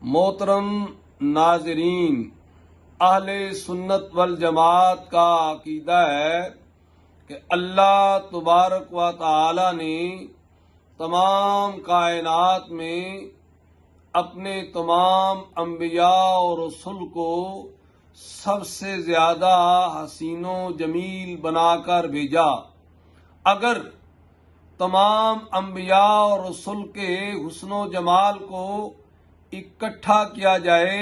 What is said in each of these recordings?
محترم ناظرین، اہل سنت والجماعت کا عقیدہ ہے کہ اللہ تبارک و تعالی نے تمام کائنات میں اپنے تمام انبیاء اور رسل کو سب سے زیادہ حسین و جمیل بنا کر بھیجا۔ اگر تمام انبیاء اور رسل کے حسن و جمال کو اکٹھا کیا جائے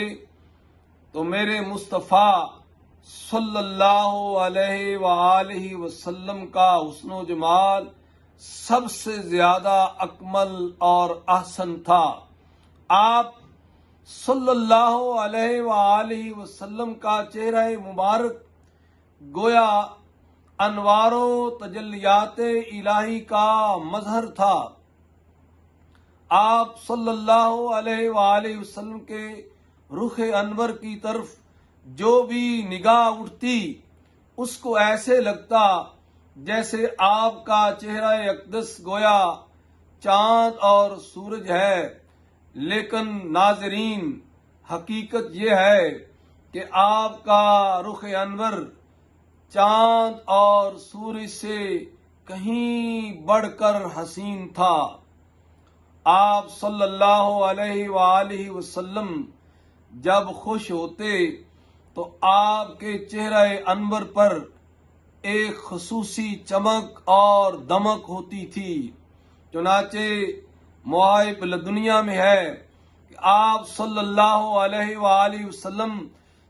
تو میرے مصطفیٰ صلی اللہ علیہ وآلہ وسلم کا حسن و جمال سب سے زیادہ اکمل اور احسن تھا۔ آپ صلی اللہ علیہ وآلہ وسلم کا چہرہ مبارک گویا انوار و تجلیات الہی کا مظہر تھا۔ آپ صلی اللہ علیہ وآلہ وسلم کے رخ انور کی طرف جو بھی نگاہ اٹھتی اس کو ایسے لگتا جیسے آپ کا چہرہ اقدس گویا چاند اور سورج ہے، لیکن ناظرین حقیقت یہ ہے کہ آپ کا رخ انور چاند اور سورج سے کہیں بڑھ کر حسین تھا۔ آپ صلی اللہ علیہ وآلہ وسلم جب خوش ہوتے تو آپ کے چہرہ انور پر ایک خصوصی چمک اور دمک ہوتی تھی۔ چنانچہ مواہب لدنیا میں ہے کہ آپ صلی اللہ علیہ وآلہ وسلم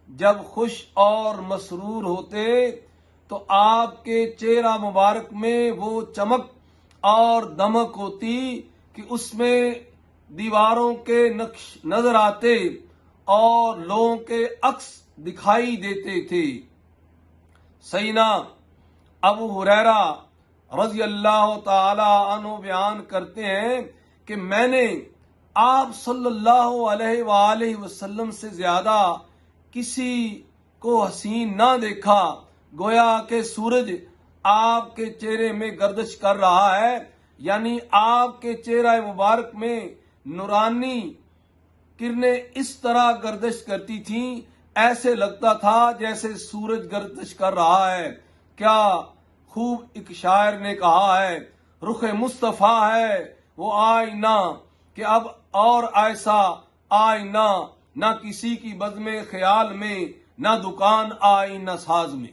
جب خوش اور مسرور ہوتے تو آپ کے چہرہ مبارک میں وہ چمک اور دمک ہوتی کہ اس میں دیواروں کے نقش نظر آتے اور لوگوں کے عکس دکھائی دیتے تھے۔ سیدنا ابو ہریرہ رضی اللہ تعالی عنہ بیان کرتے ہیں کہ میں نے آپ صلی اللہ علیہ وآلہ وسلم سے زیادہ کسی کو حسین نہ دیکھا، گویا کہ سورج آپ کے چہرے میں گردش کر رہا ہے، یعنی آپ کے چہرہ مبارک میں نورانی کرنیں اس طرح گردش کرتی تھیں، ایسے لگتا تھا جیسے سورج گردش کر رہا ہے۔ کیا خوب ایک شاعر نے کہا ہے، رخ مصطفیٰ ہے وہ آئینہ کہ اب اور ایسا آئینہ نہ کسی کی بزم خیال میں، نہ دکان آئینہ ساز میں۔